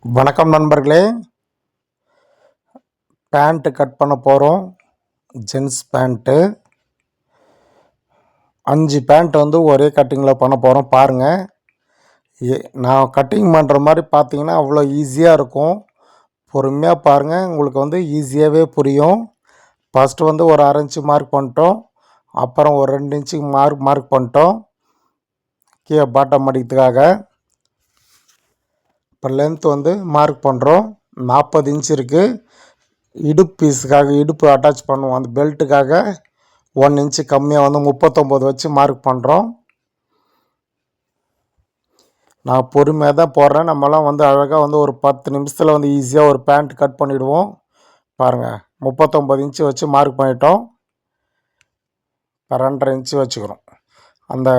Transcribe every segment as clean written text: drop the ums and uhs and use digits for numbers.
வணக்கம் நண்பர்களே. Pant cut பண்ண போகிறோம். ஜென்ஸ் பேண்ட்டு 5 பேண்ட் வந்து ஒரே கட்டிங்கில் பண்ண போகிறோம். பாருங்கள், நான் கட்டிங் பண்ணுற மாதிரி பார்த்தீங்கன்னா அவ்வளோ ஈஸியாக இருக்கும். பொறுமையாக பாருங்கள், உங்களுக்கு வந்து ஈஸியாகவே புரியும். ஃபஸ்ட்டு வந்து ஒரு 1/2 இன்ச்சு மார்க் பண்ணிட்டோம். அப்புறம் ஒரு 2 இன்ச்சுக்கு மார்க் பண்ணிட்டோம் கீழே பாட்டம் அடிக்கிறதுக்காக. இப்போ லென்த் வந்து மார்க் பண்ணுறோம். 40 இன்ச் இருக்குது. இடுப்பு பீஸுக்காக இடுப்பு அட்டாச் பண்ணுவோம். அந்த பெல்ட்டுக்காக 1 இன்ச்சு கம்மியாக வந்து 39 வச்சு மார்க் பண்ணுறோம். நான் பொறுமையாக தான் போடுறேன். நம்மலாம் வந்து அழகாக வந்து ஒரு 10 நிமிஷத்தில் வந்து ஈஸியாக ஒரு பேண்ட் கட் பண்ணிவிடுவோம். பாருங்கள், 39 இன்ச்சு வச்சு மார்க் பண்ணிட்டோம். இப்போ 2.5 இன்ச்சு வச்சுக்கிறோம். அந்த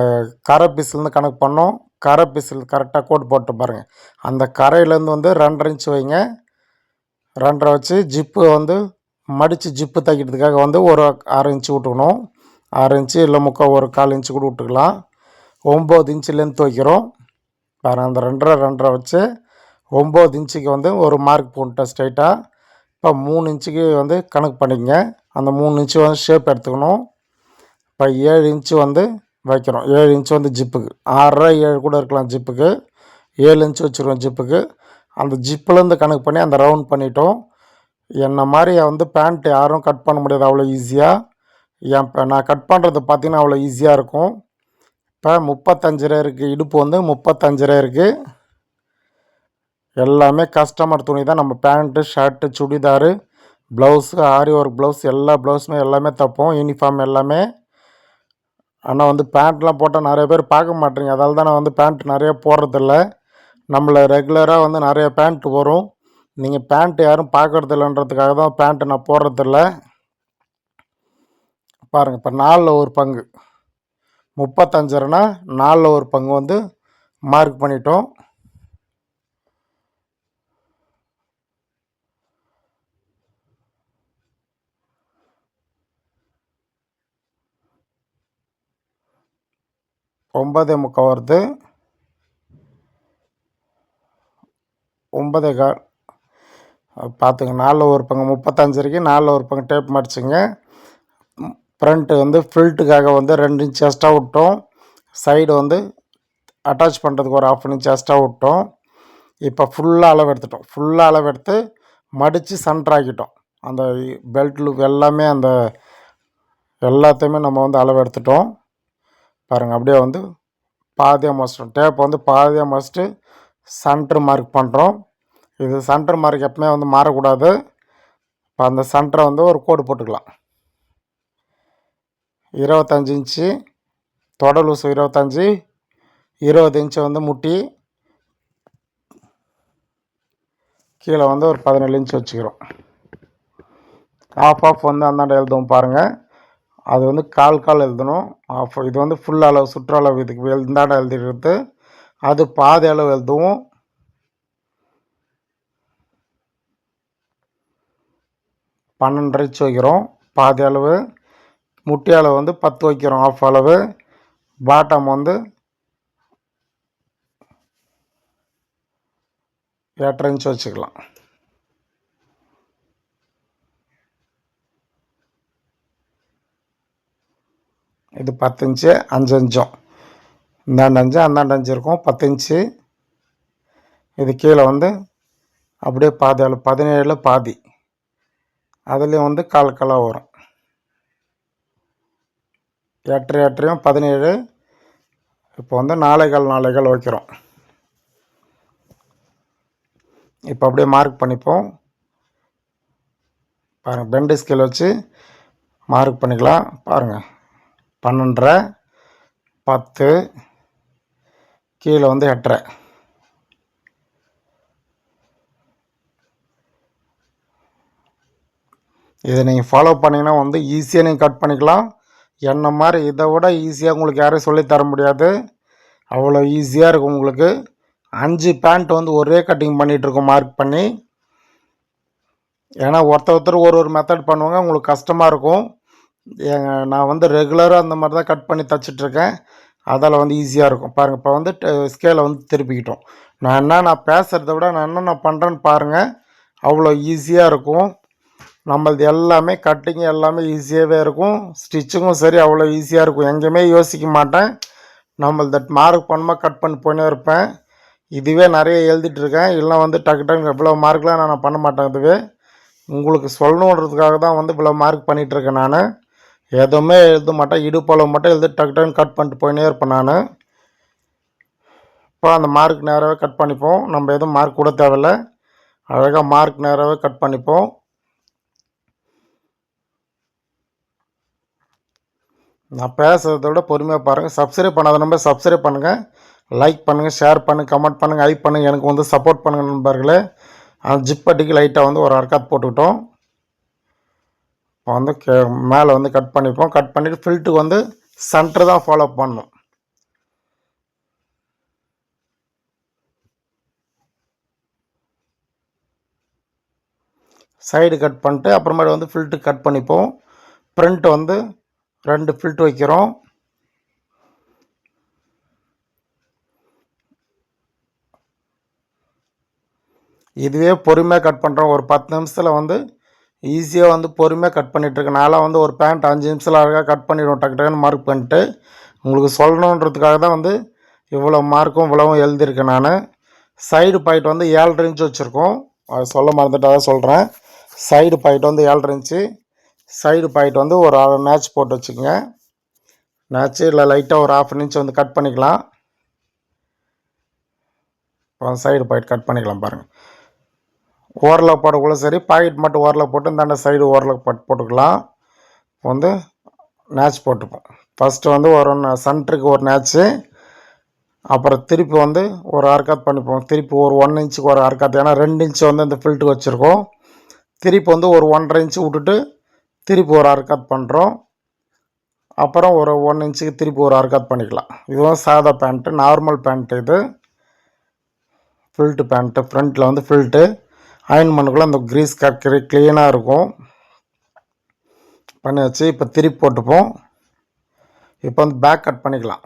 கரை பீஸ்லேருந்து கணக்கு பண்ணோம். கரை பீஸில் கரெக்டாக கோட் போட்டு பாருங்கள். அந்த கரையிலேருந்து வந்து 2.5 இன்ச்சு வைங்க. 2.5 வச்சு ஜிப்பு வந்து மடித்து ஜிப்பு தைக்கிறதுக்காக வந்து ஒரு 1/2 இன்ச்சு விட்டுக்கணும். 1/2 இன்ச்சு இல்லை ஒரு 1/4 இன்ச்சு கூட விட்டுக்கலாம். 9 இன்ச்சு லென்த் வைக்கிறோம். பாருங்கள், அந்த 2.5 வச்சு 9 இன்ச்சுக்கு வந்து ஒரு மார்க் போட்டுட்டேன் ஸ்ட்ரைட்டாக. இப்போ 3 இன்ச்சுக்கு வந்து கணக்கு பண்ணிக்கங்க. அந்த 3 இன்ச்சு வந்து ஷேப் எடுத்துக்கணும். இப்போ 7 இன்ச்சு வந்து வைக்கிறோம். 7 இன்ச்சு வந்து ஜிப்புக்கு 6.5 7 கூட இருக்கலாம். ஜிப்புக்கு 7 இன்ச்சு வச்சுருவோம். ஜிப்புக்கு அந்த ஜிப்புலேருந்து கணக்கு பண்ணி அந்த ரவுண்ட் பண்ணிட்டோம். என்னை மாதிரி வந்து பேண்ட் யாரும் கட் பண்ண முடியாது அவ்வளோ ஈஸியாக. நான் கட் பண்ணுறது பார்த்திங்கன்னா அவ்வளோ ஈஸியாக இருக்கும். இப்போ 35 இருக்குது. இடுப்பு வந்து 35 இருக்குது. எல்லாமே கஸ்டமர் துணி தான். நம்ம பேண்ட்டு, ஷர்ட்டு, சுடிதாரு, ப்ளவுஸு, ஆரி ஒர்க் ப்ளவுஸ், எல்லா ப்ளவுஸுமே எல்லாமே தைப்போம். யூனிஃபார்ம் எல்லாமே. ஆனால் வந்து பேண்ட்லாம் போட்டால் நிறைய பேர் பார்க்க மாட்டேங்க. அதால் தான் நான் வந்து பேண்ட் நிறைய போடுறதில்ல. நம்மளை ரெகுலராக வந்து நிறைய பேண்ட் வரும். நீங்கள் பேண்ட் யாரும் பார்க்குறதில்லன்றதுக்காக தான் பேண்ட்டு நான் போடுறதில்ல. பாருங்கள், இப்போ 4ல் ஒரு பங்கு 35னா 4ல் ஒரு பங்கு வந்து மார்க் பண்ணிட்டோம். ஒன்பதே முக்கால் வருது. 9.25 பார்த்துங்க. 4ல் ஒரு பங்கு 35 இருக்குது. 4ல் ஒரு பங்கு டேப் மடிச்சுங்க. ஃப்ரண்ட்டு வந்து ஃபில்ட்டுக்காக வந்து 2 இன்ச் எக்ஸ்ட்ரா விட்டோம். சைடு வந்து அட்டாச் பண்ணுறதுக்கு ஒரு 1/2 இன்ச் எக்ஸ்ட்ரா விட்டோம். இப்போ ஃபுல்லாக அளவு எடுத்துட்டோம். ஃபுல்லாக அளவு எடுத்து மடித்து சென்டராக்கிட்டோம். அந்த பெல்ட்டில் எல்லாமே அந்த எல்லாத்தையுமே நம்ம வந்து அளவு எடுத்துட்டோம். பாருங்கள், அப்படியே வந்து பாதியாக மடிச்சிட்டோம். டேப் வந்து பாதியாக மடிச்சிட்டு சென்ட்ரு மார்க் பண்ணுறோம். இது சென்ட்ரு மார்க் எப்பவுமே வந்து மாறக்கூடாது. இப்போ அந்த சென்டரை வந்து ஒரு கோடு போட்டுக்கலாம். 25 இன்ச்சு தொடர் லூசு 25, 20 இன்ச்சு வந்து முட்டி, கீழே வந்து ஒரு 17 இன்ச்சு வச்சுக்கிறோம். ஆஃப் வந்து அந்தாண்ட எழுதுவோம். பாருங்கள், அது வந்து கால் எழுதணும். ஆஃப் இது வந்து ஃபுல் அளவு சுற்றளவு. இதுக்கு இந்தாண்ட எழுதிடுறது. அது பாதி அளவு எழுதுவோம். பன்னெண்டு இன்ச்சு வைக்கிறோம் பாதி அளவு. முட்டி அளவு வந்து 10 வைக்கிறோம் ஆஃப் அளவு. பாட்டம் வந்து 8.5 இன்ச்சு வச்சுக்கலாம். இது 10 இன்ச்சு 5 இன்ச்சும் இந்தாண்ட 5 அந்தாண்ட 5 இருக்கும். 10 இன்ச்சு. இது கீழே வந்து அப்படியே பாதி அளவு 17 பாதி. அதுலேயும் வந்து காலாக வரும். 8 17. இப்போ வந்து 4.25 வைக்கிறோம். இப்போ அப்படியே மார்க் பண்ணிப்போம். பாருங்கள், பெண்டு ஸ்கேல் வச்சு மார்க் பண்ணிக்கலாம். பாருங்கள், 12.5 10, கீழே வந்து 8.5. இதை நீங்கள் ஃபாலோ பண்ணிங்கன்னா வந்து ஈஸியாக நீங்கள் கட் பண்ணிக்கலாம். என்ன மாதிரி இதை விட ஈஸியாக உங்களுக்கு யாரும் சொல்லித்தர முடியாது. அவ்வளோ ஈஸியாக இருக்கும் உங்களுக்கு. 5 பேண்ட் வந்து ஒரே கட்டிங் பண்ணிகிட்ருக்கோம் மார்க் பண்ணி. ஏன்னா ஒருத்தர் ஒரு மெத்தட் பண்ணுவாங்க. உங்களுக்கு கஷ்டமாக இருக்கும். நான் வந்து ரெகுலராக அந்த மாதிரி தான் கட் பண்ணி தைச்சிட்ருக்கேன். அதால் வந்து ஈஸியாக இருக்கும். பாருங்கள், இப்போ வந்து ஸ்கேலை வந்து திருப்பிக்கிட்டோம். நான் பேசுகிறத விட நான் என்னென்ன பண்ணுறேன்னு பாருங்கள். அவ்வளோ ஈஸியாக இருக்கும். நம்மளது எல்லாமே கட்டிங் எல்லாமே ஈஸியாகவே இருக்கும். ஸ்டிச்சிங்கும் சரி அவ்வளோ ஈஸியாக இருக்கும். எங்கேயுமே யோசிக்க மாட்டேன். நம்மளது மார்க் பண்ணாமல் கட் பண்ணி போயினே இருப்பேன். இதுவே நிறைய எழுதிட்டுருக்கேன். இல்லை வந்து டக்கு டக்குன்னு இவ்வளோ மார்க்லாம் நான் பண்ண மாட்டேன். இதுவே உங்களுக்கு சொல்லணுன்றதுக்காக தான் வந்து இவ்வளோ மார்க் பண்ணிகிட்ருக்கேன். நான் எதுவுமே எழுத மாட்டேன். இடுப்பளவு மட்டும் எழுதி டக்கு டக்குன்னு கட் பண்ணிட்டு போயினே இருப்பேன். நான் இப்போ அந்த மார்க் நேராகவே கட் பண்ணிப்போம். நம்ம எதுவும் மார்க் கூட தேவையில்லை. அழகாக மார்க் நேராகவே கட் பண்ணிப்போம். நான் பேசுகிறத விட பொறுமையாக பாருங்கள். சப்ஸ்கிரைப் பண்ணாத நம்ப சப்ஸ்கிரைப் பண்ணுங்கள், லைக் பண்ணுங்கள், ஷேர் பண்ணுங்கள், கமெண்ட் பண்ணுங்கள், ஹைப் பண்ணுங்கள். எனக்கு வந்து சப்போர்ட் பண்ணுங்கள் நண்பர்களே. அந்த ஜிப்பட்டிக்கு லைட்டாக வந்து ஒரு அர்க்காத் போட்டுக்கிட்டோம். இப்போ வந்து மேலே வந்து கட் பண்ணிப்போம். கட் பண்ணிவிட்டு ஃபில்ட்டுக்கு வந்து சென்டர் தான் ஃபாலோ பண்ணணும். சைடு கட் பண்ணிட்டு அப்புறமேட்டு வந்து ஃபில்ட்டு கட் பண்ணிப்போம். ஃப்ரண்ட் வந்து 2 ஃபில்ட் வைக்கிறோம். இதுவே பொறுமையாக கட் பண்ணுறோம். ஒரு 10 நிமிஷத்தில் வந்து ஈஸியாக வந்து பொறுமையாக கட் பண்ணிகிட்ருக்கேன். நான்லாம் வந்து ஒரு பேண்ட் 5 நிமிஷத்தில் அழகாக கட் பண்ணிவிடுவோம். டக்கு டக்குன்னு மார்க் பண்ணிட்டு உங்களுக்கு சொல்லணுன்றதுக்காக தான் வந்து இவ்வளோ மார்க்கும் இவ்வளவும் எழுதியிருக்கேன். நான் சைடு பாயிண்ட் வந்து 7.5 இன்ச்சு வச்சுருக்கோம். அது சொல்ல மறந்துட்டு தான் சொல்கிறேன். சைடு பாயிண்ட் வந்து 7.5 இன்ச்சு. சைடு பாயிண்ட் வந்து ஒரு நேட்ச் போட்டு வச்சுக்கோங்க. நேட்ச்சு இல்லை லைட்டாக ஒரு 1/2 இன்ச் வந்து கட் பண்ணிக்கலாம். சைடு பாயிண்ட் கட் பண்ணிக்கலாம் பாருங்கள். ஓரலக் போடக்குள்ள சரி, பாக்கெட் மட்டும் ஓரலக் போட்டு இந்தாண்ட சைடு ஓரலக் போட்டுக்கலாம். வந்து நேட்ச் போட்டுப்போம். ஃபஸ்ட்டு வந்து ஒரு சென்டருக்கு ஒரு நேட்ச்சு, அப்புறம் திருப்பி வந்து ஒரு அர்க்காத் பண்ணிப்போம். திருப்பி ஒரு 1 இன்ச்சுக்கு ஒரு அர்க்காத். ஏன்னா 2 இன்ச்சு வந்து இந்த ஃபில்ட்டுக்கு வச்சுருக்கோம். திருப்பி வந்து ஒரு 1.5 இன்ச்சு விட்டுட்டு திருப்பி ஒரு அர்க்காத் பண்ணுறோம். அப்புறம் ஒரு 1 இன்ச்சுக்கு திருப்பி ஒரு அர்க்காத் பண்ணிக்கலாம். இதுவும் சாதா பேண்ட்டு, நார்மல் பேண்ட்டு. இது ஃபில்ட்டு பேண்ட்டு. ஃப்ரண்ட்டில் வந்து ஃபில்ட்டு அயன் பண்ணக்குள்ள அந்த க்ரீஸ் கக்கரி க்ளீனாக இருக்கும். பண்ணி வச்சு இப்போ திருப்பி போட்டுப்போம். இப்போ வந்து பேக் கட் பண்ணிக்கலாம்.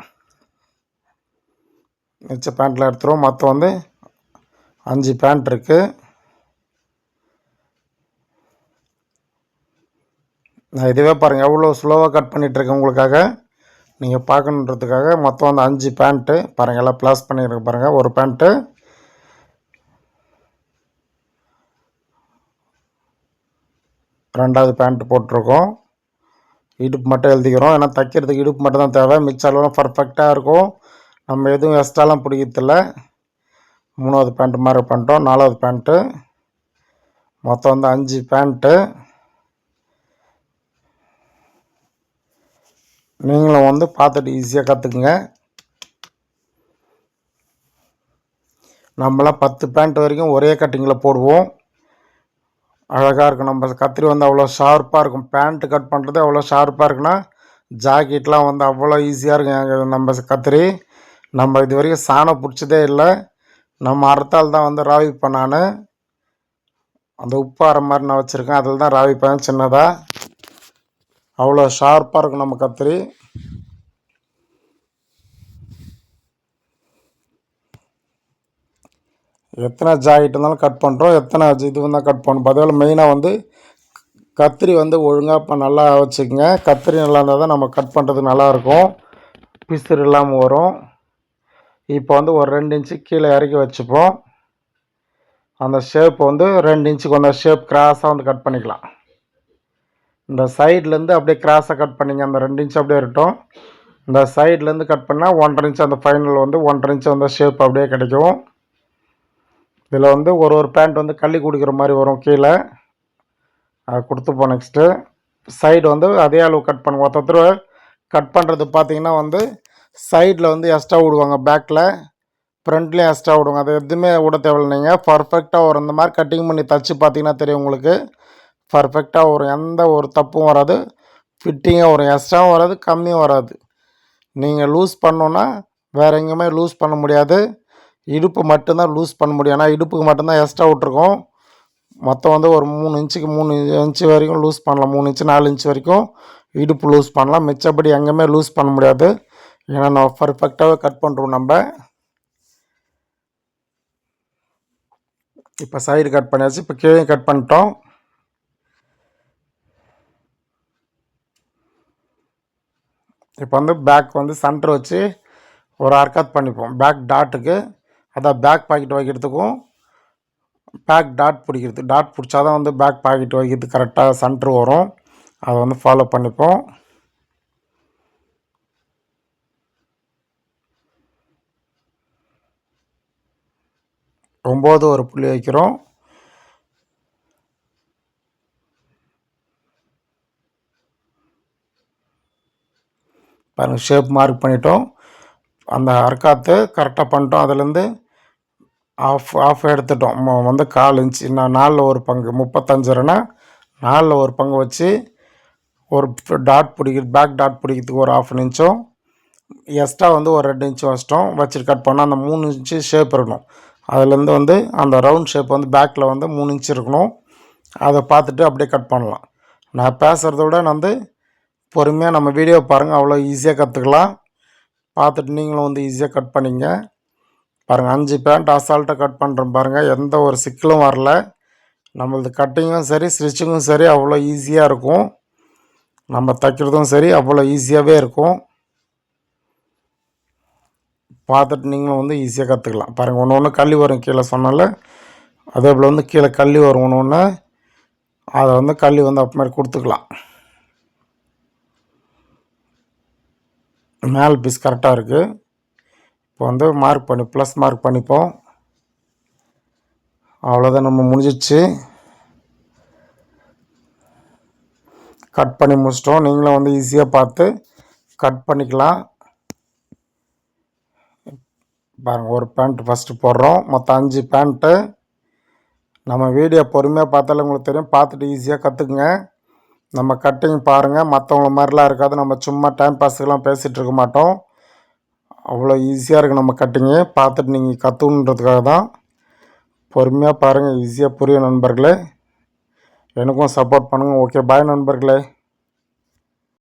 மிச்ச பேண்ட்டில் எடுத்துருவோம். மொத்தம் வந்து 5 பேண்ட் இருக்குது. நான் இதுவே பாருங்கள் எவ்வளோ ஸ்லோவாக கட் பண்ணிகிட்ருக்கேன் உங்களுக்காக, நீங்கள் பார்க்கணுன்றதுக்காக. மொத்தம் வந்து 5 பேண்ட்டு பாருங்கள், எல்லாம் ப்ளாஸ் பண்ணியிருக்க பாருங்கள். ஒரு பேண்ட்டு, ரெண்டாவது பேண்ட்டு போட்டிருக்கோம். இடுப்பு மட்டும் எழுதிக்கிறோம். ஏன்னா தைக்கிறதுக்கு இடுப்பு மட்டும் தான் தேவை. மிச்சம் பர்ஃபெக்டாக இருக்கும். நம்ம எதுவும் எக்ஸ்ட்ராலாம் பிடிக்கிறதில்ல. 3வது பேண்ட்டு மாதிரி பண்ணிட்டோம். 4வது பேண்ட்டு. மொத்தம் வந்து 5 பேண்ட்டு. நீங்களும் வந்து பார்த்துட்டு ஈஸியாக கற்றுக்குங்க. நம்மளாம் 10 பேண்ட் வரைக்கும் ஒரே கட்டிங்கில் போடுவோம். அழகாக இருக்கும். நம்ம கத்திரி வந்து அவ்வளோ ஷார்ப்பாக இருக்கும். பேண்ட்டு கட் பண்ணுறது அவ்வளோ ஷார்ப்பாக இருக்குன்னா, ஜாக்கெட்லாம் வந்து அவ்வளோ ஈஸியாக இருக்கும். நம்ம கத்திரி நம்ம இது வரைக்கும் சாணம் பிடிச்சதே இல்லை. நம்ம அறுத்தால் தான் வந்து ராவிப்பேன். நான் அந்த உப்பு அரை மாதிரி நான் வச்சுருக்கேன். அதில் தான் ராவிப்பேன் சின்னதாக. அவ்வளோ ஷார்ப்பாக இருக்கும் நம்ம கத்திரி. எத்தனை ஜாக்கெட் இருந்தாலும் கட் பண்ணுறோம். எத்தனை இது தான் கட் பண்ணணும். பதில் மெயினாக வந்து கத்திரி வந்து ஒழுங்காக இப்போ நல்லா வச்சுக்கோங்க. கத்திரி நல்லா இருந்தால் தான் நம்ம கட் பண்ணுறது நல்லாயிருக்கும். பிசுறு இல்லாமல் வரும். இப்போ வந்து ஒரு 2 இன்ச்சு கீழே இறக்கி வச்சுப்போம். அந்த ஷேப் வந்து 2 இன்ச்சுக்கு வந்து ஷேப் கிராஸாக வந்து கட் பண்ணிக்கலாம். இந்த சைட்லேருந்து அப்படியே கிராஸாக கட் பண்ணிங்க. அந்த 2 இன்ச்சு அப்படியே இருக்கட்டும். இந்த சைட்லேருந்து கட் பண்ணால் 1.5 இன்ச்சு அந்த ஃபைனல் வந்து 1.5 இன்ச்சு வந்து ஷேப் அப்படியே கிடைக்கும். இதில் வந்து ஒரு பேண்ட் வந்து கள்ளி குடிக்கிற மாதிரி வரும் கீழே. அதை கொடுத்துப்போம். நெக்ஸ்ட்டு சைடு வந்து அதே அளவு கட் பண்ணுவோம். ஒருத்தர் கட் பண்ணுறது பார்த்திங்கன்னா வந்து சைடில் வந்து எக்ஸ்ட்ரா விடுவாங்க, பேக்கில் ஃப்ரண்ட்லேயும் எக்ஸ்ட்ரா விடுவாங்க. அது எதுவுமே விட தேவையில்லை. நீங்கள் பர்ஃபெக்டாக வரும். இந்த மாதிரி கட்டிங் பண்ணி தச்சு பார்த்திங்கன்னா தெரியும் உங்களுக்கு. பர்ஃபெக்டாக வரும். எந்த ஒரு தப்பும் வராது. ஃபிட்டிங்காக வரும். எக்ஸ்ட்ராவும் வராது, கம்மியும் வராது. நீங்கள் லூஸ் பண்ணோன்னா வேறு எங்கேயுமே லூஸ் பண்ண முடியாது. இடுப்பு மட்டும்தான் லூஸ் பண்ண முடியும். ஏன்னா இடுப்புக்கு மட்டும்தான் எக்ஸ்ட்ரா விட்ருக்கோம். மொத்தம் வந்து ஒரு 3 இன்ச்சுக்கு 3 இன்ச்சு வரைக்கும் லூஸ் பண்ணலாம். 3 இன்ச்சு 4 இன்ச்சு வரைக்கும் இடுப்பு லூஸ் பண்ணலாம். மிச்சப்படி எங்கேயுமே லூஸ் பண்ண முடியாது. ஏன்னா நம்ம பர்ஃபெக்டாகவே கட் பண்ணுறோம். நம்ம இப்போ சைடு கட் பண்ணியாச்சு. இப்போ கீழே கட் பண்ணிட்டோம். இப்போ வந்து பேக் வந்து சென்டர் வச்சு ஒரு அர்க்காத் பண்ணிப்போம். பேக் டாட்டுக்கு, அதான் பேக் பாக்கெட் வைக்கிறதுக்கும் பேக் டாட் பிடிக்கிறது. டாட் பிடிச்சா தான் வந்து பேக் பாக்கெட் வைக்கிறது கரெக்டாக சென்டர் வரும். அதை வந்து ஃபாலோ பண்ணிப்போம். ஒம்பது ஒரு புள்ளி வைக்கிறோம். பாருங்கள், ஷேப் மார்க் பண்ணிட்டோம். அந்த அர்க்காத்து கரெக்டாக பண்ணிட்டோம். அதுலேருந்து ஆஃப் எடுத்துட்டோம். வந்து 1/4 இன்ச்சு. நான் 4 ஒரு பங்கு 35னா 4 ஒரு பங்கு வச்சு ஒரு டாட் பிடிக்கிறது, பேக் டாட் பிடிக்கிறதுக்கு ஒரு 1/2 இன்ச்சும் எக்ஸ்ட்ரா வந்து ஒரு 2 இன்ச்சும் வச்சுட்டு கட் பண்ணால் அந்த 3 இன்ச்சு ஷேப் இருக்கணும். அதுலேருந்து வந்து அந்த ரவுண்ட் ஷேப் வந்து பேக்கில் வந்து 3 இன்ச்சு இருக்கணும். அதை பார்த்துட்டு அப்படியே கட் பண்ணலாம். நான் பேசுகிறத விட நான் வந்து பொறுமையாக நம்ம வீடியோ பாருங்கள், அவ்வளோ ஈஸியாக கற்றுக்கலாம். பார்த்துட்டு நீங்களும் வந்து ஈஸியாக கட் பண்ணிங்க. பாருங்கள், 5 பேண்ட் அசால்ட்டாக கட் பண்ணுறோம் பாருங்கள். எந்த ஒரு சிக்கலும் வரல. நம்மளது கட்டிங்கும் சரி ஸ்டிச்சிங்கும் சரி அவ்வளோ ஈஸியாக இருக்கும். நம்ம தைக்கிறதும் சரி அவ்வளோ ஈஸியாகவே இருக்கும். பார்த்துட்டு நீங்களும் வந்து ஈஸியாக கற்றுக்கலாம். பாருங்கள், ஒன்று ஒன்று கள்ளி வரும் கீழே சொன்னால, அதே போல் வந்து கீழே கள்ளி வரும் ஒன்று ஒன்று. அதை வந்து கள்ளி வந்து அப்புறமேட்டு கொடுத்துக்கலாம். மேல் பீஸ் கரெக்டாக இருக்குது. இப்போ வந்து மார்க் பண்ணி ப்ளஸ் மார்க் பண்ணிப்போம். அவ்வளோதான், நம்ம முடிஞ்சிச்சு. கட் பண்ணி முடிச்சிட்டோம். நீங்களும் வந்து ஈஸியாக பார்த்து கட் பண்ணிக்கலாம். பாருங்கள், ஒரு பேண்ட் ஃபஸ்ட்டு போடுறோம். மொத்தம் 5 பேண்ட்டு. நம்ம வீடியோ பொறுமையாக பார்த்தாலும் உங்களுக்கு தெரியும். பார்த்துட்டு ஈஸியாக கற்றுக்குங்க. நம்ம கட்டிங் பாருங்கள், மற்றவங்கள மாதிரிலாம் இருக்காது. நம்ம சும்மா டைம் பாஸுக்கெல்லாம் பேசிகிட்டு இருக்க மாட்டோம். அவ்வளோ ஈஸியாக இருக்குது நம்ம கட்டிங்கு. பார்த்துட்டு நீங்கள் கற்றுக்கணுன்றதுக்காக தான். பொறுமையாக பாருங்கள், ஈஸியாக புரியும் நண்பர்களே. எனக்கும் சப்போர்ட் பண்ணுங்கள். ஓகே, பாய் நண்பர்களே.